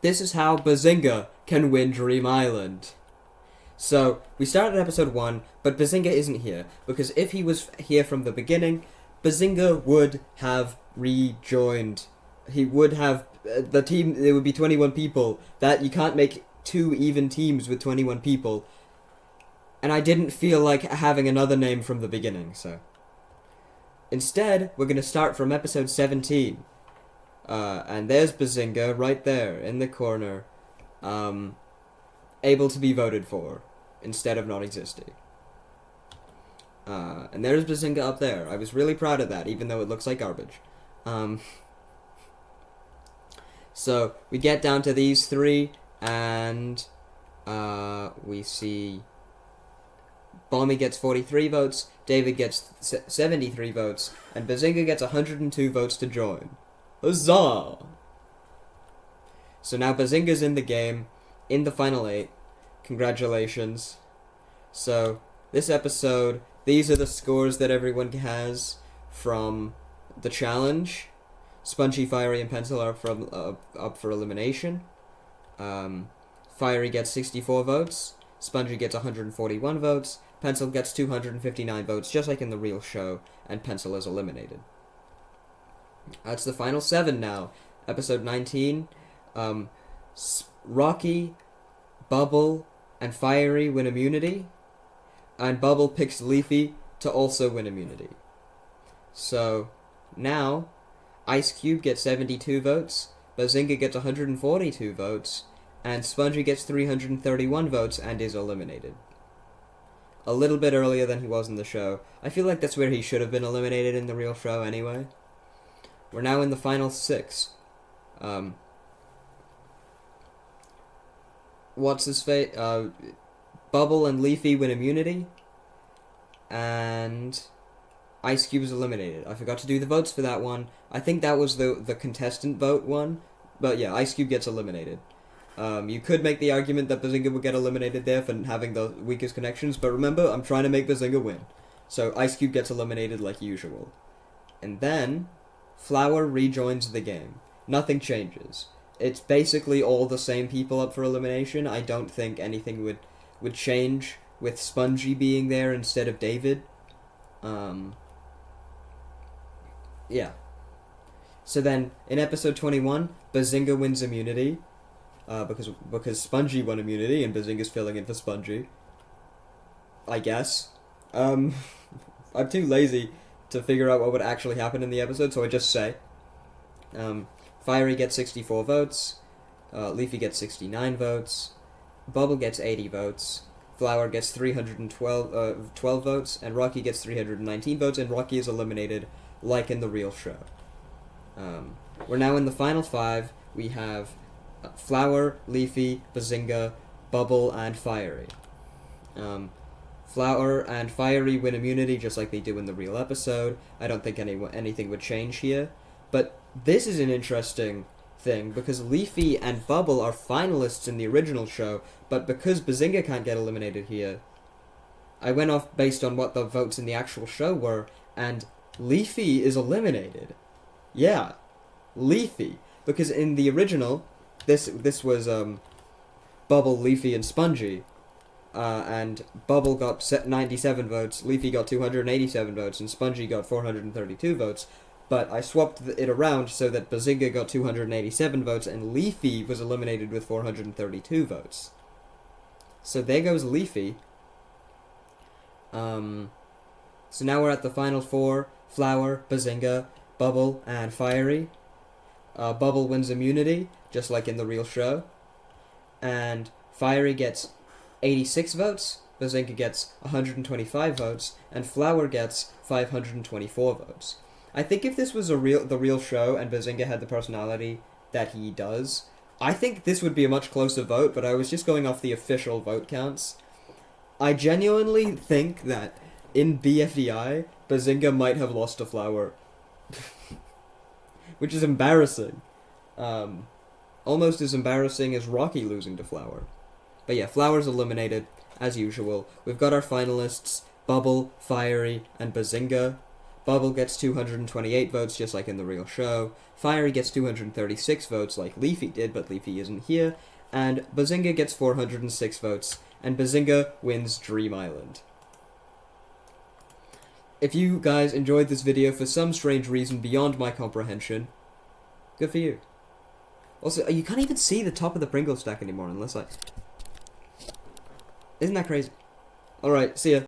This is how Bazinga can win Dream Island. So, we started episode 1, but Bazinga isn't here, because if he was here from the beginning, Bazinga would have rejoined. He would have, the team, there would be 21 people. That, you can't make 2 even teams with 21 people. And I didn't feel like having another name from the beginning, so. Instead, we're going to start from episode 17. And there's Bazinga right there in the corner, able to be voted for instead of not existing. And there's Bazinga up there. I was really proud of that, even though it looks like garbage. So we get down to these 3, and we see Bommy gets 43 votes, David gets 73 votes, and Bazinga gets 102 votes to join. Huzzah! So now Bazinga's in the game, in the final 8. Congratulations. So, this episode, these are the scores that everyone has from the challenge. Spongy, Fiery, and Pencil are from up for elimination. Fiery gets 64 votes, Spongy gets 141 votes, Pencil gets 259 votes, just like in the real show, and Pencil is eliminated. It's the final 7 now. Episode 19. Rocky, Bubble, and Fiery win immunity. And Bubble picks Leafy to also win immunity. So, now, Ice Cube gets 72 votes, Bazinga gets 142 votes, and Spongy gets 331 votes and is eliminated. A little bit earlier than he was in the show. I feel like that's where he should have been eliminated in the real show anyway. We're now in the final 6. What's his fate? Bubble and Leafy win immunity, and Ice Cube is eliminated. I forgot to do the votes for that one. I think that was the contestant vote one, but yeah, Ice Cube gets eliminated. You could make the argument that Bazinga would get eliminated there for having the weakest connections, but remember, I'm trying to make Bazinga win. So Ice Cube gets eliminated like usual. And then Flower rejoins the game. Nothing changes. It's basically all the same people up for elimination. I don't think anything would change with Spongy being there instead of David. Yeah. So then, in episode 21, Bazinga wins immunity. Because Spongy won immunity and Bazinga's filling in for Spongy. I guess. I'm too lazy to figure out what would actually happen in the episode, so I just say. Fiery gets 64 votes, Leafy gets 69 votes, Bubble gets 80 votes, Flower gets 312 votes, and Rocky gets 319 votes, and Rocky is eliminated like in the real show. We're now in the final 5. We have Flower, Leafy, Bazinga, Bubble, and Fiery. Flower and Fiery win immunity just like they do in the real episode. I don't think anything would change here. But this is an interesting thing, because Leafy and Bubble are finalists in the original show, but because Bazinga can't get eliminated here, I went off based on what the votes in the actual show were, and Leafy is eliminated. Yeah, Leafy. Because in the original, this was Bubble, Leafy, and Spongy. And Bubble got 97 votes, Leafy got 287 votes, and Spongy got 432 votes. But I swapped it around so that Bazinga got 287 votes, and Leafy was eliminated with 432 votes. So there goes Leafy. So now we're at the final 4. Flower, Bazinga, Bubble, and Fiery. Bubble wins immunity, just like in the real show. And Fiery gets 86 votes, Bazinga gets 125 votes, and Flower gets 524 votes. I think if this was the real show and Bazinga had the personality that he does, I think this would be a much closer vote, but I was just going off the official vote counts. I genuinely think that in BFDI, Bazinga might have lost to Flower. Which is embarrassing. Almost as embarrassing as Rocky losing to Flower. But yeah, Flower's eliminated, as usual. We've got our finalists, Bubble, Fiery, and Bazinga. Bubble gets 228 votes, just like in the real show. Fiery gets 236 votes, like Leafy did, but Leafy isn't here. And Bazinga gets 406 votes, and Bazinga wins Dream Island. If you guys enjoyed this video for some strange reason beyond my comprehension, good for you. Also, you can't even see the top of the Pringle stack anymore unless I... Isn't that crazy? Alright, see ya.